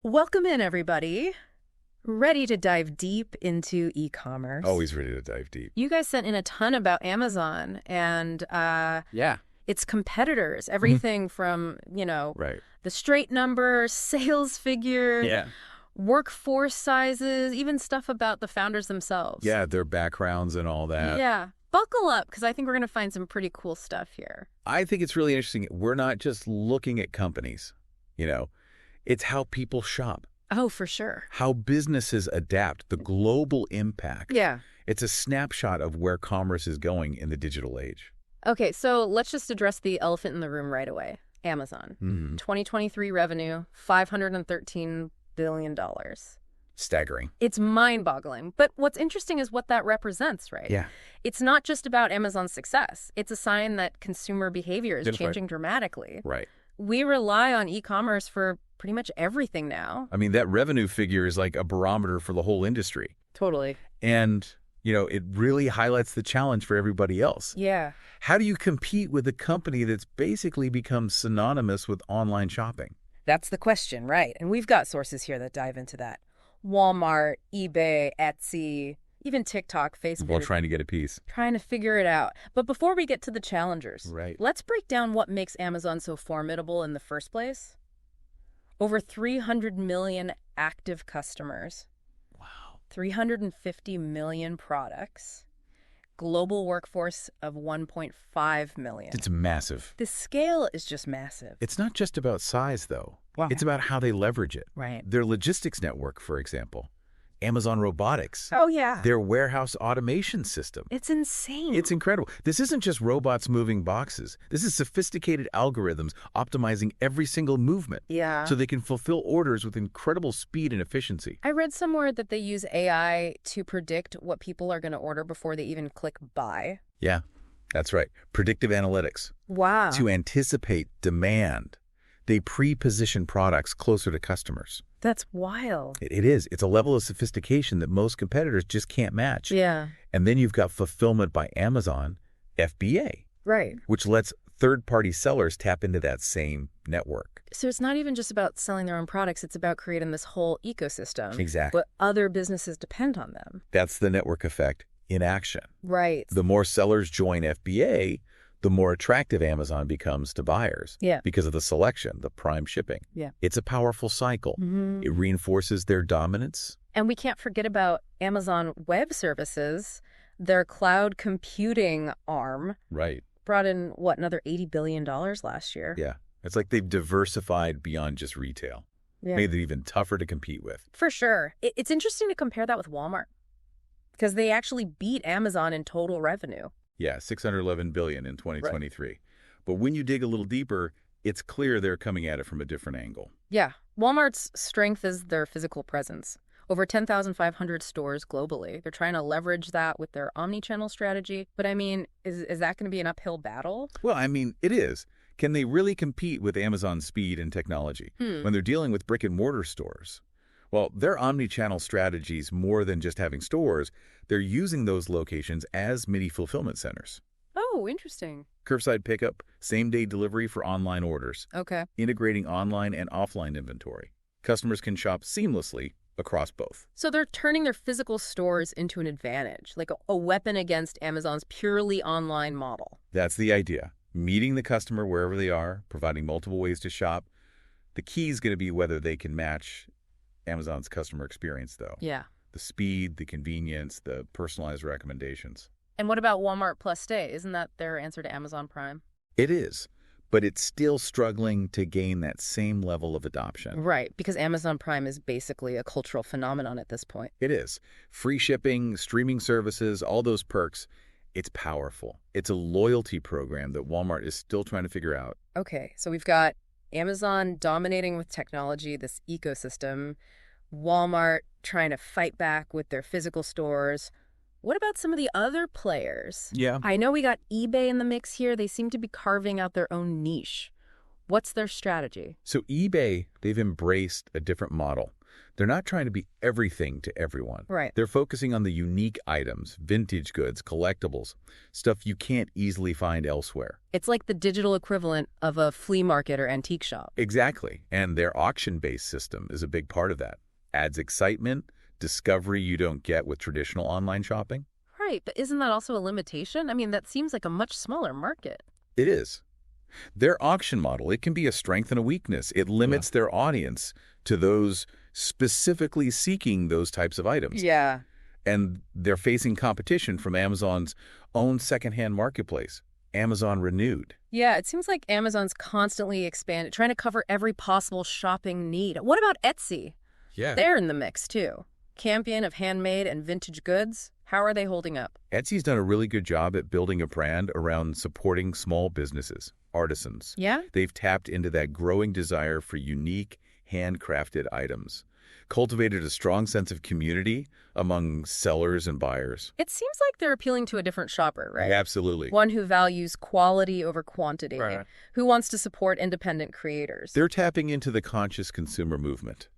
Welcome in, everybody. Ready to dive deep into e-commerce. Always ready to dive deep. You guys sent in a ton about Amazon and Yeah. its competitors. Everything from, Right. the straight numbers, sales figures, workforce sizes, even stuff about the founders themselves. Yeah, their backgrounds and all that. Yeah. Buckle up, because I think we're going to find some pretty cool stuff here. I think it's really interesting. We're not just looking at companies, It's how people shop, Oh, for sure. how businesses adapt, the global impact. Yeah. It's a snapshot of where commerce is going in the digital age. Okay, so let's just address the elephant in the room right away. Amazon. 2023 revenue, $513 billion. Staggering. It's mind-boggling. But what's interesting is what that represents, right? Yeah. It's not just about Amazon's success. It's a sign that consumer behavior is That's right. changing dramatically. Right. We rely on e-commerce for pretty much everything now. I mean, that revenue figure is like a barometer for the whole industry. Totally. And, it really highlights the challenge for everybody else. Yeah. How do you compete with a company that's basically become synonymous with online shopping? That's the question, right? And we've got sources here that dive into that. Walmart, eBay, Etsy, even TikTok, Facebook. While trying to get a piece. Trying to figure it out. But before we get to the challengers, Right. let's break down what makes Amazon so formidable in the first place. Over 300 million active customers. Wow. 350 million products. Global workforce of 1.5 million. It's massive. The scale is just massive. It's not just about size, though. Wow. It's about how they leverage it. Right. Their logistics network, for example. Amazon Robotics. Oh, yeah. Their warehouse automation system. It's insane. It's incredible. This isn't just robots moving boxes. This is sophisticated algorithms optimizing every single movement. Yeah. So they can fulfill orders with incredible speed and efficiency. I read somewhere that they use AI to predict what people are going to order before they even click buy. Yeah, that's right. Predictive analytics. Wow. To anticipate demand. They pre-position products closer to customers. That's wild. It is. It's a level of sophistication that most competitors just can't match. Yeah. And then you've got fulfillment by Amazon, FBA, Right. which lets third-party sellers tap into that same network. So it's not even just about selling their own products. It's about creating this whole ecosystem. Exactly. But other businesses depend on them. That's the network effect in action. Right. The more sellers join FBA, the more attractive Amazon becomes to buyers. Yeah. Because of the selection, the prime shipping. Yeah. It's a powerful cycle. It reinforces their dominance. And we can't forget about Amazon Web Services, their cloud computing arm. Right. Brought in, another $80 billion last year. Yeah. It's like they've diversified beyond just retail. Yeah. Made it even tougher to compete with. For sure. It's interesting to compare that with Walmart because they actually beat Amazon in total revenue. Yeah, $611 billion in 2023. Right. But when you dig a little deeper, it's clear they're coming at it from a different angle. Yeah. Walmart's strength is their physical presence. Over 10,500 stores globally. They're trying to leverage that with their omni-channel strategy. But I mean, is that going to be an uphill battle? Well, I mean, it is. Can they really compete with Amazon's speed and technology when they're dealing with brick-and-mortar stores? Well, their omni-channel strategies, more than just having stores, they're using those locations as mini fulfillment centers. Oh, interesting. Curbside pickup, same-day delivery for online orders. Okay. Integrating online and offline inventory. Customers can shop seamlessly across both. So they're turning their physical stores into an advantage, like a weapon against Amazon's purely online model. That's the idea. Meeting the customer wherever they are, providing multiple ways to shop. The key is going to be whether they can match Amazon's customer experience, though. Yeah. The speed, the convenience, the personalized recommendations. And what about Walmart Plus Stay? Isn't that their answer to Amazon Prime? It is, but it's still struggling to gain that same level of adoption. Right, because Amazon Prime is basically a cultural phenomenon at this point. It is. Free shipping, streaming services, all those perks. It's powerful. It's a loyalty program that Walmart is still trying to figure out. Okay, so we've got Amazon dominating with technology, this ecosystem, Walmart trying to fight back with their physical stores. What about some of the other players? Yeah. I know we got eBay in the mix here. They seem to be carving out their own niche. What's their strategy? So eBay, they've embraced a different model. they're not trying to be everything to everyone. Right. They're focusing on the unique items, vintage goods, collectibles, stuff you can't easily find elsewhere. It's like the digital equivalent of a flea market or antique shop. Exactly. And their auction-based system is a big part of that. Adds excitement, discovery you don't get with traditional online shopping. Right, but isn't that also a limitation? I mean, that seems like a much smaller market. It is. Their auction model, it can be a strength and a weakness. It limits their audience to those specifically seeking those types of items. Yeah. And they're facing competition from Amazon's own secondhand marketplace, Amazon Renewed. Yeah, it seems like Amazon's constantly expanding, trying to cover every possible shopping need. What about Etsy? Yeah. They're in the mix, too. Champion of handmade and vintage goods. How are they holding up? Etsy's done a really good job at building a brand around supporting small businesses, artisans. Yeah? They've tapped into that growing desire for unique, handcrafted items, cultivated a strong sense of community among sellers and buyers. It seems like they're appealing to a different shopper, right? Absolutely. One who values quality over quantity, Right. who wants to support independent creators. They're tapping into the conscious consumer movement,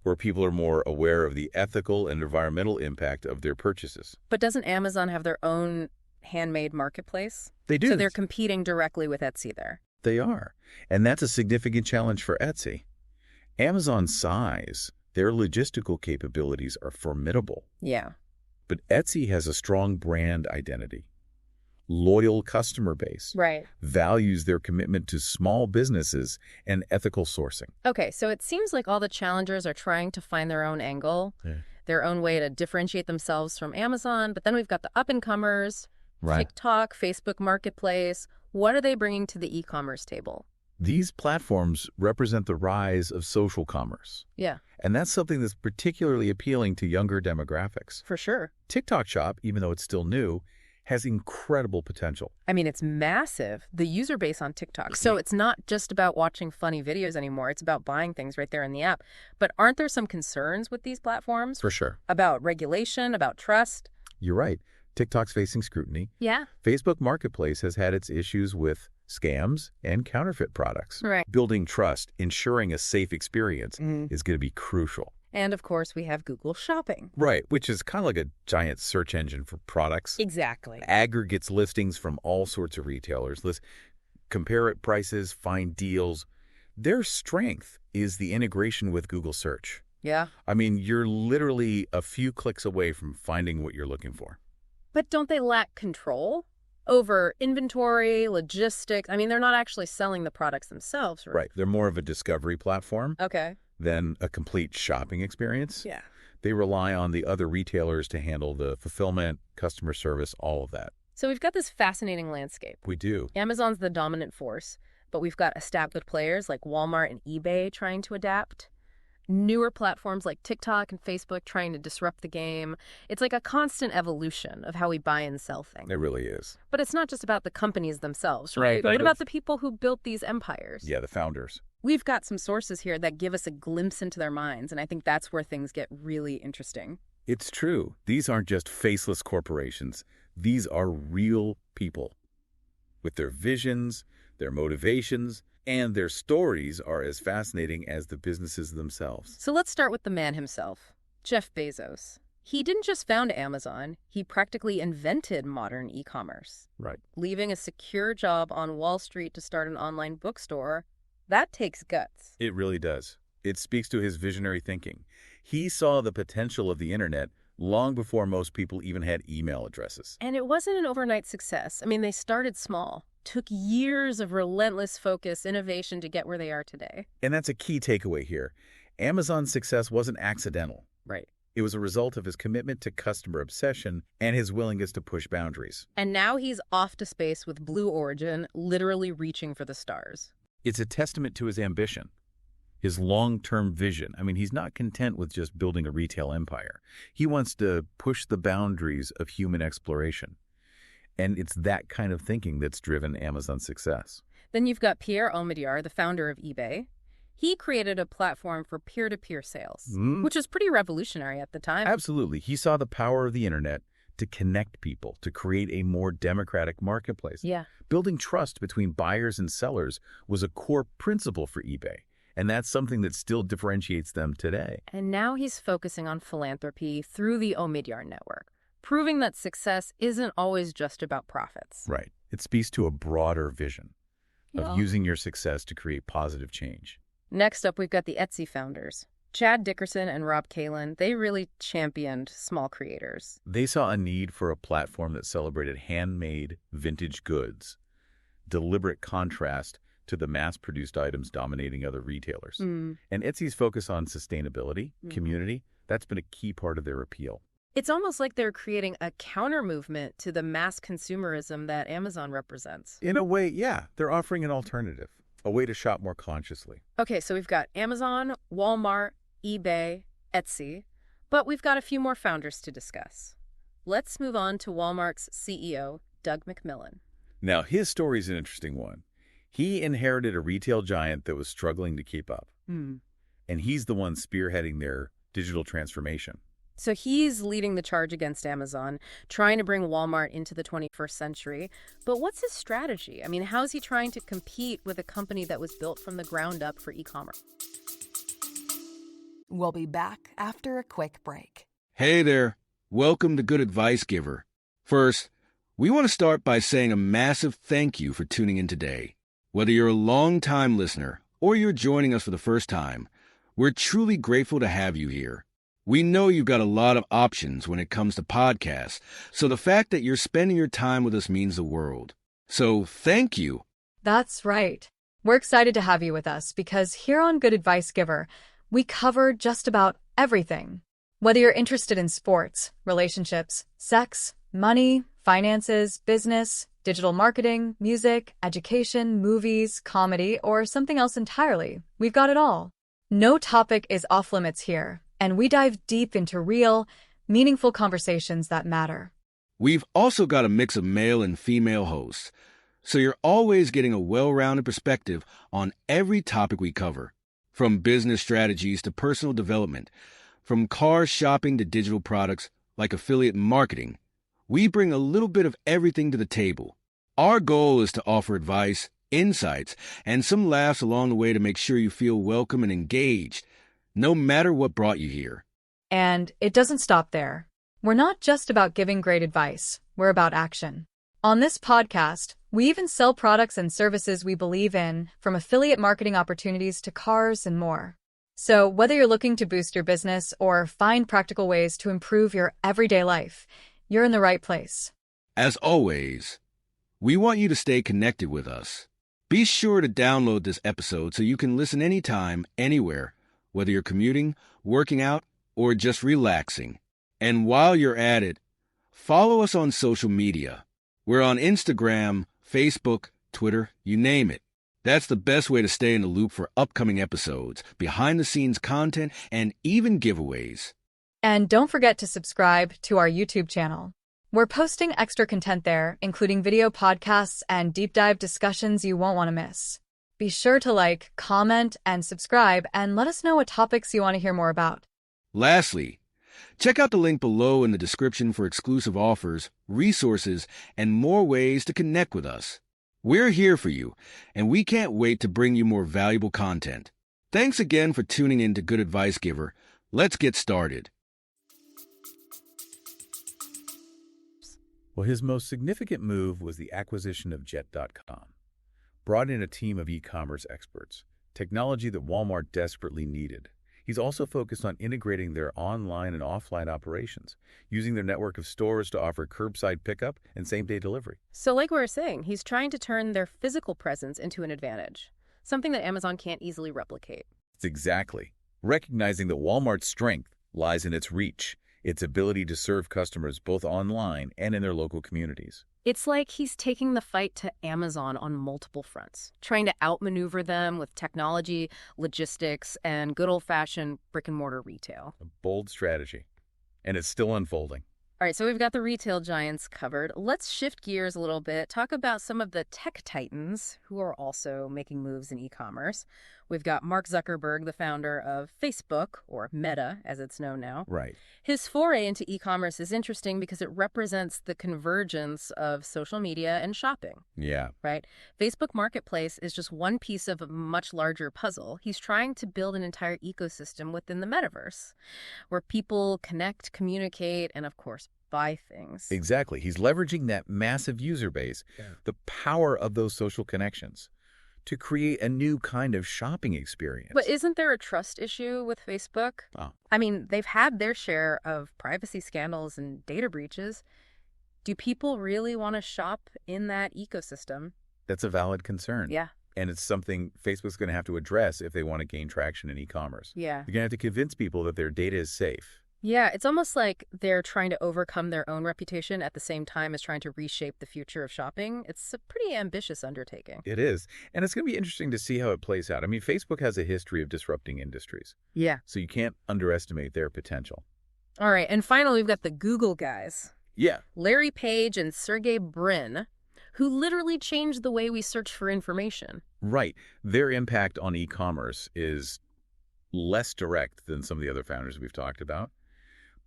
where people are more aware of the ethical and environmental impact of their purchases. But doesn't Amazon have their own handmade marketplace? They do. So they're competing directly with Etsy there. They are. And that's a significant challenge for Etsy. Amazon's size, their logistical capabilities are formidable. Yeah. But Etsy has a strong brand identity, loyal customer base, Right. values their commitment to small businesses and ethical sourcing. Okay, so it seems like all the challengers are trying to find their own angle, their own way to differentiate themselves from Amazon. But then we've got the up-and-comers, TikTok, Facebook Marketplace. What are they bringing to the e-commerce table? These platforms represent the rise of social commerce. Yeah, And that's something that's particularly appealing to younger demographics. for sure. TikTok Shop, even though it's still new, has incredible potential. I mean, it's massive, the user base on TikTok. So it's not just about watching funny videos anymore. It's about buying things right there in the app. But aren't there some concerns with these platforms? For sure. About regulation, about trust? You're right. TikTok's facing scrutiny. Yeah. Facebook Marketplace has had its issues with scams and counterfeit products. Right. Building trust, ensuring a safe experience is going to be crucial. And of course, we have Google Shopping. Right, which is kind of like a giant search engine for products. Exactly. Aggregates listings from all sorts of retailers. Compare it prices, find deals. Their strength is the integration with Google Search. Yeah. I mean, you're literally a few clicks away from finding what you're looking for. But don't they lack control over inventory, logistics? I mean, they're not actually selling the products themselves, right? Right. They're more of a discovery platform Okay. than a complete shopping experience. Yeah. They rely on the other retailers to handle the fulfillment, customer service, all of that. So we've got this fascinating landscape. We do. Amazon's the dominant force, but we've got established players like Walmart and eBay trying to adapt. Newer platforms like TikTok and Facebook trying to disrupt the game. It's like a constant evolution of how we buy and sell things. It really is. But it's not just about the companies themselves, right? Right. What about the people who built these empires? Yeah, the founders. We've got some sources here that give us a glimpse into their minds, and I think that's where things get really interesting. It's true. These aren't just faceless corporations. These are real people with their visions, their motivations, and their stories are as fascinating as the businesses themselves. So let's start with the man himself, Jeff Bezos. He didn't just found Amazon, he practically invented modern e-commerce. Right. Leaving a secure job on Wall Street to start an online bookstore, that takes guts. It really does. It speaks to his visionary thinking. He saw the potential of the internet long before most people even had email addresses. And it wasn't an overnight success. I mean, they started small. Took years of relentless focus, innovation to get where they are today. And that's a key takeaway here. Amazon's success wasn't accidental. Right. It was a result of his commitment to customer obsession and his willingness to push boundaries. And now he's off to space with Blue Origin, literally reaching for the stars. It's a testament to his ambition, his long-term vision. I mean, he's not content with just building a retail empire. He wants to push the boundaries of human exploration. And it's that kind of thinking that's driven Amazon's success. Then you've got Pierre Omidyar, the founder of eBay. He created a platform for peer-to-peer sales, which was pretty revolutionary at the time. Absolutely. He saw the power of the internet to connect people, to create a more democratic marketplace. Yeah. Building trust between buyers and sellers was a core principle for eBay. And that's something that still differentiates them today. And now he's focusing on philanthropy through the Omidyar network, proving that success isn't always just about profits. Right. It speaks to a broader vision of using your success to create positive change. Next up, we've got the Etsy founders. Chad Dickerson and Rob Kalin, they really championed small creators. They saw a need for a platform that celebrated handmade, vintage goods, deliberate contrast to the mass-produced items dominating other retailers. And Etsy's focus on sustainability, community, that's been a key part of their appeal. It's almost like they're creating a counter-movement to the mass consumerism that Amazon represents. In a way, yeah, they're offering an alternative, a way to shop more consciously. Okay, so we've got Amazon, Walmart, eBay, Etsy, but we've got a few more founders to discuss. Let's move on to Walmart's CEO, Doug McMillon. Now, his story is an interesting one. He inherited a retail giant that was struggling to keep up. And he's the one spearheading their digital transformation. So he's leading the charge against Amazon, trying to bring Walmart into the 21st century. But what's his strategy? I mean, how's he trying to compete with a company that was built from the ground up for e-commerce? We'll be back after a quick break. Hey there. Welcome to Good Advice Giver. First, we want to start by saying a massive thank you for tuning in today. Whether you're a long-time listener or you're joining us for the first time, we're truly grateful to have you here. We know you've got a lot of options when it comes to podcasts, so the fact that you're spending your time with us means the world. So thank you. That's right. We're excited to have you with us because here on Good Advice Giver, we cover just about everything. Whether you're interested in sports, relationships, sex, money, finances, business, digital marketing, music, education, movies, comedy, or something else entirely, we've got it all. No topic is off limits here, and we dive deep into real, meaningful conversations that matter. We've also got a mix of male and female hosts, so you're always getting a well-rounded perspective on every topic we cover, from business strategies to personal development, from car shopping to digital products like affiliate marketing. We bring a little bit of everything to the table. Our goal is to offer advice, insights, and some laughs along the way to make sure you feel welcome and engaged, no matter what brought you here. And it doesn't stop there. We're not just about giving great advice, we're about action. On this podcast, we even sell products and services we believe in, from affiliate marketing opportunities to cars and more. So whether you're looking to boost your business or find practical ways to improve your everyday life, you're in the right place. As always, we want you to stay connected with us. Be sure to download this episode so you can listen anytime, anywhere, whether you're commuting, working out, or just relaxing. And while you're at it, follow us on social media. We're on Instagram, Facebook, Twitter, you name it. That's the best way to stay in the loop for upcoming episodes, behind-the-scenes content, and even giveaways. And don't forget to subscribe to our YouTube channel. We're posting extra content there, including video podcasts and deep dive discussions you won't want to miss. Be sure to like, comment, and subscribe, and let us know what topics you want to hear more about. Lastly, check out the link below in the description for exclusive offers, resources, and more ways to connect with us. We're here for you, and we can't wait to bring you more valuable content. Thanks again for tuning in to Good Advice Giver. Let's get started. Well, his most significant move was the acquisition of Jet.com. Brought in a team of e-commerce experts, technology that Walmart desperately needed. He's also focused on integrating their online and offline operations, using their network of stores to offer curbside pickup and same-day delivery. So like we were saying, he's trying to turn their physical presence into an advantage, something that Amazon can't easily replicate. It's exactly. Recognizing that Walmart's strength lies in its reach, its ability to serve customers both online and in their local communities. It's like he's taking the fight to Amazon on multiple fronts, trying to outmaneuver them with technology, logistics, and good old-fashioned brick-and-mortar retail. A bold strategy. And it's still unfolding. All right, so we've got the retail giants covered. Let's shift gears a little bit, talk about some of the tech titans who are also making moves in e-commerce. We've got Mark Zuckerberg, the founder of Facebook, or Meta, as it's known now. Right. His foray into e-commerce is interesting because it represents the convergence of social media and shopping, Yeah. right? Facebook Marketplace is just one piece of a much larger puzzle. He's trying to build an entire ecosystem within the metaverse where people connect, communicate, and of course, buy things. Exactly. He's leveraging that massive user base, the power of those social connections, to create a new kind of shopping experience. But isn't there a trust issue with Facebook? Oh. I mean, they've had their share of privacy scandals and data breaches. Do people really want to shop in that ecosystem? That's a valid concern. Yeah. And it's something Facebook's going to have to address if they want to gain traction in e-commerce. Yeah. They're going to have to convince people that their data is safe. Yeah, it's almost like they're trying to overcome their own reputation at the same time as trying to reshape the future of shopping. It's a pretty ambitious undertaking. It is. And it's going to be interesting to see how it plays out. I mean, Facebook has a history of disrupting industries, Yeah. so you can't underestimate their potential. All right, and finally, we've got the Google guys. Yeah. Larry Page and Sergey Brin, who literally changed the way we search for information. Right. Their impact on e-commerce is less direct than some of the other founders we've talked about,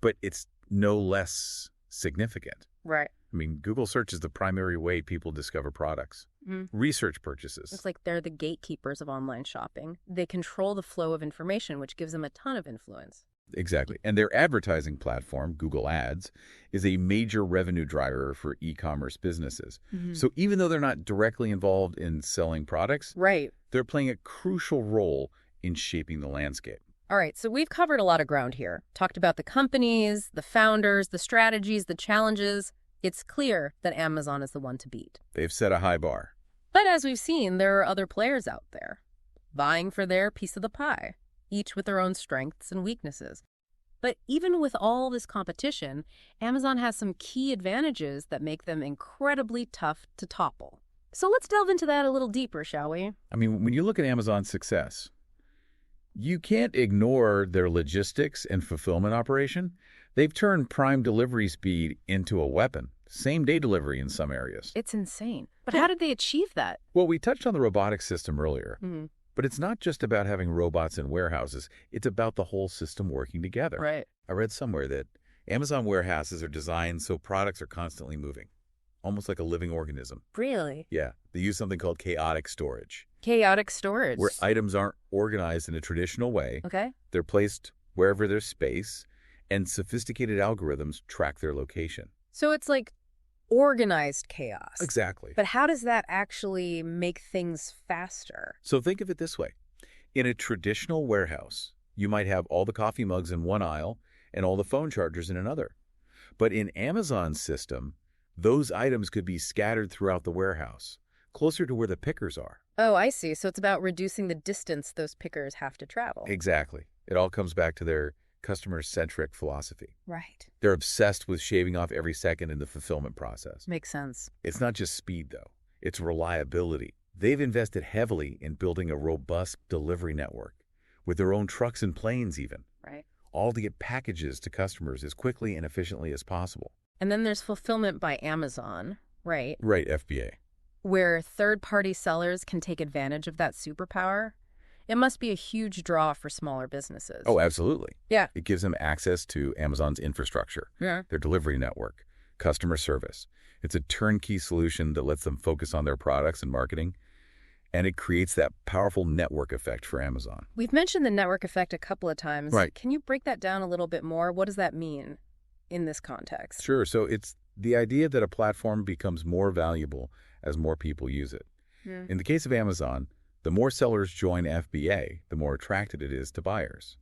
but it's no less significant. Right. I mean, Google search is the primary way people discover products. Research purchases. It's like they're the gatekeepers of online shopping. They control the flow of information, which gives them a ton of influence. Exactly. And their advertising platform, Google Ads, is a major revenue driver for e-commerce businesses. So even though they're not directly involved in selling products, Right. they're playing a crucial role in shaping the landscape. All right, so we've covered a lot of ground here. Talked about the companies, the founders, the strategies, the challenges. It's clear that Amazon is the one to beat. They've set a high bar. But as we've seen, there are other players out there, vying for their piece of the pie, each with their own strengths and weaknesses. But even with all this competition, Amazon has some key advantages that make them incredibly tough to topple. So let's delve into that a little deeper, shall we? I mean, when you look at Amazon's success, you can't ignore their logistics and fulfillment operation. They've turned prime delivery speed into a weapon. Same-day delivery in some areas. It's insane. But how did they achieve that? Well, we touched on the robotics system earlier, Mhm. but it's not just about having robots in warehouses. It's about the whole system working together. Right. I read somewhere that Amazon warehouses are designed so products are constantly moving, almost like a living organism. Really? Yeah, they use something called chaotic storage, Chaotic storage. where items aren't organized in a traditional way. Okay. They're placed wherever there's space, and sophisticated algorithms track their location. So it's like organized chaos. Exactly. But how does that actually make things faster? So think of it this way. In a traditional warehouse, you might have all the coffee mugs in one aisle and all the phone chargers in another. But in Amazon's system, those items could be scattered throughout the warehouse, closer to where the pickers are. Oh, I see. So it's about reducing the distance those pickers have to travel. Exactly. It all comes back to their customer-centric philosophy. Right. They're obsessed with shaving off every second in the fulfillment process. Makes sense. It's not just speed, though. It's reliability. They've invested heavily in building a robust delivery network, with their own trucks and planes even, Right. all to get packages to customers as quickly and efficiently as possible. And then there's fulfillment by Amazon, right? Right, FBA. Where third-party sellers can take advantage of that superpower. It must be a huge draw for smaller businesses. Oh, absolutely. Yeah. It gives them access to Amazon's infrastructure, their delivery network, customer service. It's a turnkey solution that lets them focus on their products and marketing, and it creates that powerful network effect for Amazon. We've mentioned the network effect a couple of times. Right. Can you break that down a little bit more? What does that mean in this context? Sure. So it's the idea that a platform becomes more valuable as more people use it. In the case of Amazon, the more sellers join FBA, the more attracted it is to buyers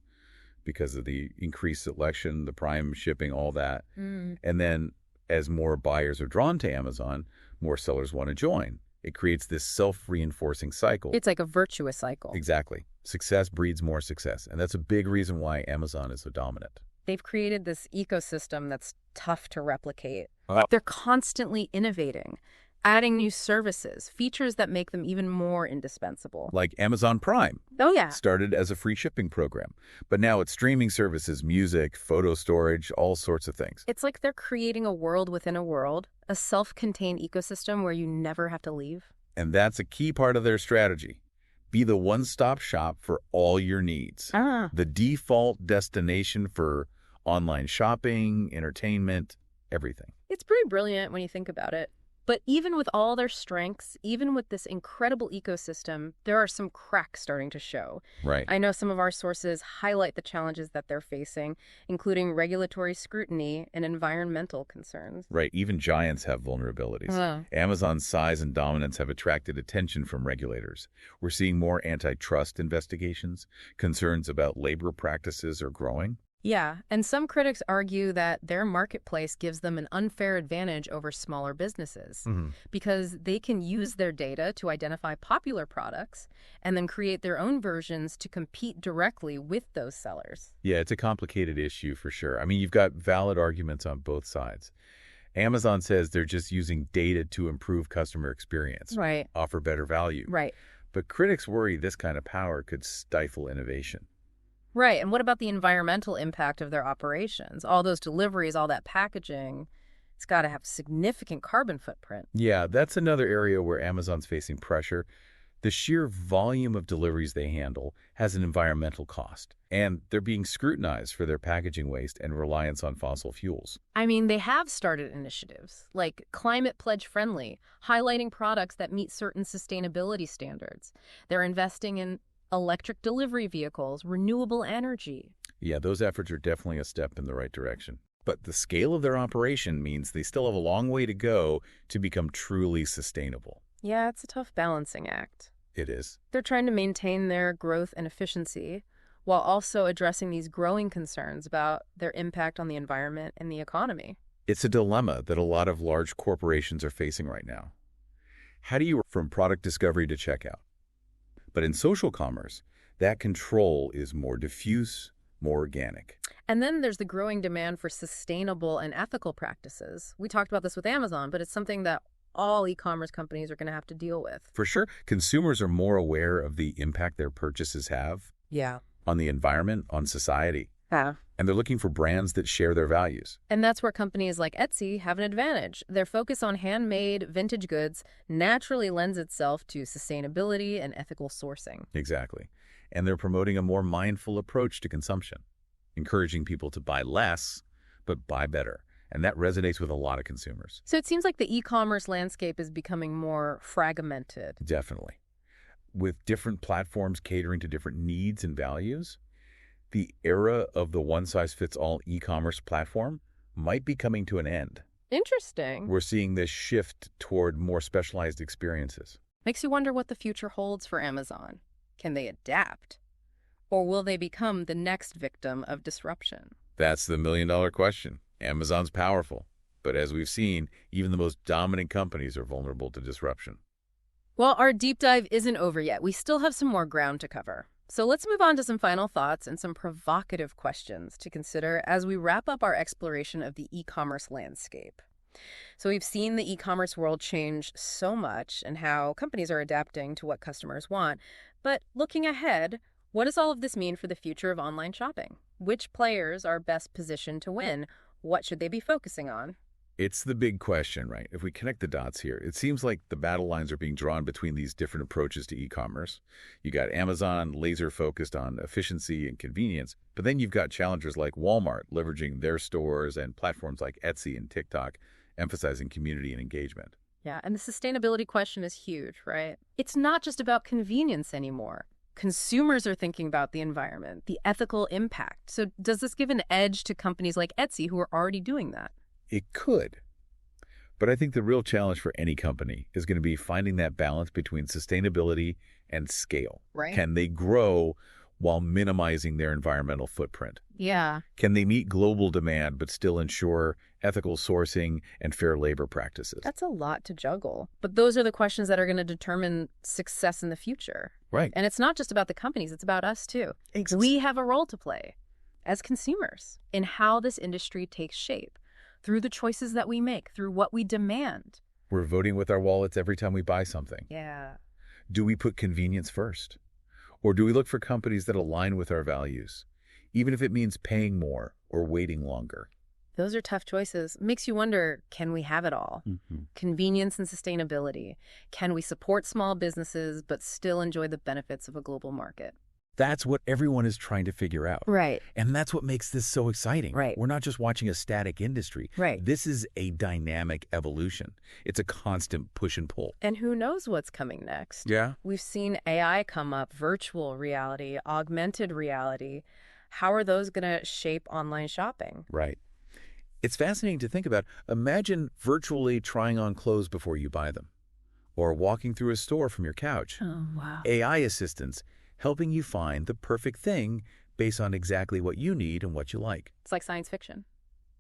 because of the increased selection, the prime shipping, all that. And then as more buyers are drawn to Amazon, more sellers want to join. It creates this self-reinforcing cycle. It's like a virtuous cycle. Exactly. Success breeds more success. And that's a big reason why Amazon is so dominant. They've created this ecosystem that's tough to replicate. They're constantly innovating, adding new services, features that make them even more indispensable. Like Amazon Prime. Oh, yeah. Started as a free shipping program, but now it's streaming services, music, photo storage, all sorts of things. It's like they're creating a world within a world, a self-contained ecosystem where you never have to leave. And that's a key part of their strategy. Be the one-stop shop for all your needs. The default destination for online shopping, entertainment, everything. It's pretty brilliant when you think about it. But even with all their strengths, even with this incredible ecosystem, there are some cracks starting to show. Right. I know some of our sources highlight the challenges that they're facing, including regulatory scrutiny and environmental concerns. Right. Even giants have vulnerabilities. Amazon's size and dominance have attracted attention from regulators. We're seeing more antitrust investigations. Concerns about labor practices are growing. Yeah, and some critics argue that their marketplace gives them an unfair advantage over smaller businesses because they can use their data to identify popular products and then create their own versions to compete directly with those sellers. Yeah, it's a complicated issue for sure. I mean, you've got valid arguments on both sides. Amazon says they're just using data to improve customer experience, Right. offer better value. Right. But critics worry this kind of power could stifle innovation. Right, and what about the environmental impact of their operations? All those deliveries, all that packaging, it's got to have significant carbon footprint. Yeah, that's another area where Amazon's facing pressure. The sheer volume of deliveries they handle has an environmental cost, and they're being scrutinized for their packaging waste and reliance on fossil fuels. I mean, they have started initiatives like Climate Pledge Friendly, highlighting products that meet certain sustainability standards. They're investing in electric delivery vehicles, renewable energy. Yeah, those efforts are definitely a step in the right direction. But the scale of their operation means they still have a long way to go to become truly sustainable. Yeah, it's a tough balancing act. It is. They're trying to maintain their growth and efficiency while also addressing these growing concerns about their impact on the environment and the economy. It's a dilemma that a lot of large corporations are facing right now. How do you work from product discovery to checkout? But in social commerce, that control is more diffuse, more organic. And then there's the growing demand for sustainable and ethical practices. We talked about this with Amazon, but it's something that all e-commerce companies are going to have to deal with. For sure, consumers are more aware of the impact their purchases have on the environment, on society. Yeah. And they're looking for brands that share their values. And that's where companies like Etsy have an advantage. Their focus on handmade, vintage goods naturally lends itself to sustainability and ethical sourcing. Exactly. And they're promoting a more mindful approach to consumption, encouraging people to buy less, but buy better. And that resonates with a lot of consumers. So it seems like the e-commerce landscape is becoming more fragmented. Definitely. With different platforms catering to different needs and values, the era of the one-size-fits-all e-commerce platform might be coming to an end. Interesting. We're seeing this shift toward more specialized experiences. Makes you wonder what the future holds for Amazon. Can they adapt? Or will they become the next victim of disruption? That's the million-dollar question. Amazon's powerful, but as we've seen, even the most dominant companies are vulnerable to disruption. Well, our deep dive isn't over yet. We still have some more ground to cover. So let's move on to some final thoughts and some provocative questions to consider as we wrap up our exploration of the e-commerce landscape. So we've seen the e-commerce world change so much and how companies are adapting to what customers want. But looking ahead, what does all of this mean for the future of online shopping? Which players are best positioned to win? What should they be focusing on? It's the big question, right? If we connect the dots here, it seems like the battle lines are being drawn between these different approaches to e-commerce. You got Amazon laser-focused on efficiency and convenience, but then you've got challengers like Walmart leveraging their stores and platforms like Etsy and TikTok, emphasizing community and engagement. Yeah, and the sustainability question is huge, right? It's not just about convenience anymore. Consumers are thinking about the environment, the ethical impact. So does this give an edge to companies like Etsy who are already doing that? It could. But I think the real challenge for any company is going to be finding that balance between sustainability and scale. Right. Can they grow while minimizing their environmental footprint? Yeah. Can they meet global demand but still ensure ethical sourcing and fair labor practices? That's a lot to juggle. But those are the questions that are going to determine success in the future. Right. And it's not just about the companies, it's about us too. We have a role to play as consumers in how this industry takes shape, through the choices that we make, through what we demand. We're voting with our wallets every time we buy something. Yeah. Do we put convenience first? Or do we look for companies that align with our values, even if it means paying more or waiting longer? Those are tough choices. Makes you wonder, can we have it all? Convenience and sustainability. Can we support small businesses but still enjoy the benefits of a global market? That's what everyone is trying to figure out. Right. And that's what makes this so exciting. Right. We're not just watching a static industry. Right. This is a dynamic evolution. It's a constant push and pull. And who knows what's coming next? Yeah. We've seen AI come up, virtual reality, augmented reality. How are those going to shape online shopping? Right. It's fascinating to think about. Imagine virtually trying on clothes before you buy them, or walking through a store from your couch. Oh, wow. AI assistants helping you find the perfect thing based on exactly what you need and what you like. It's like science fiction.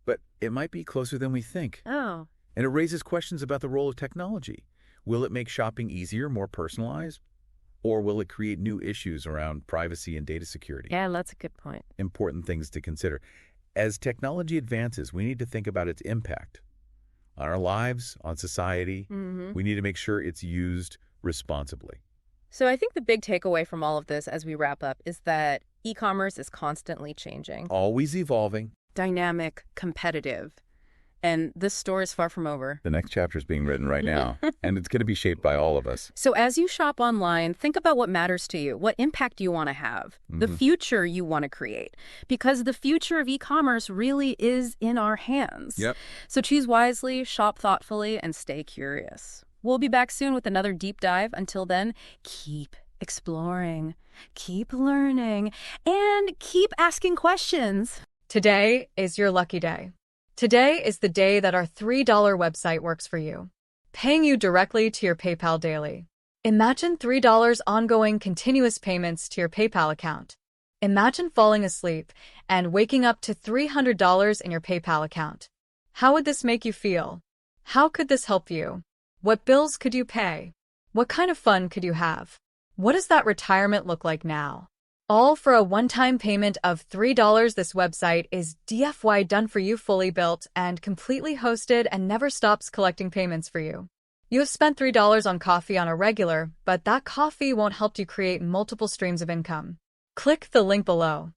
But it might be closer than we think. Oh. And it raises questions about the role of technology. Will it make shopping easier, more personalized? Or will it create new issues around privacy and data security? Yeah, that's a good point. Important things to consider. As technology advances, we need to think about its impact on our lives, on society. We need to make sure it's used responsibly. So I think the big takeaway from all of this as we wrap up is that e-commerce is constantly changing. Always evolving. Dynamic, competitive. And this story is far from over. The next chapter is being written right now, and it's going to be shaped by all of us. So as you shop online, think about what matters to you, what impact you want to have, the future you want to create, because the future of e-commerce really is in our hands. Yep. So choose wisely, shop thoughtfully, and stay curious. We'll be back soon with another deep dive. Until then, keep exploring, keep learning, and keep asking questions. Today is your lucky day. Today is the day that our $3 website works for you, paying you directly to your PayPal daily. Imagine $3 ongoing continuous payments to your PayPal account. Imagine falling asleep and waking up to $300 in your PayPal account. How would this make you feel? How could this help you? What bills could you pay? What kind of fun could you have? What does that retirement look like now? All for a one-time payment of $3. This website is DFY done for you, fully built and completely hosted, and never stops collecting payments for you. You have spent $3 on coffee on a regular, but that coffee won't help you create multiple streams of income. Click the link below.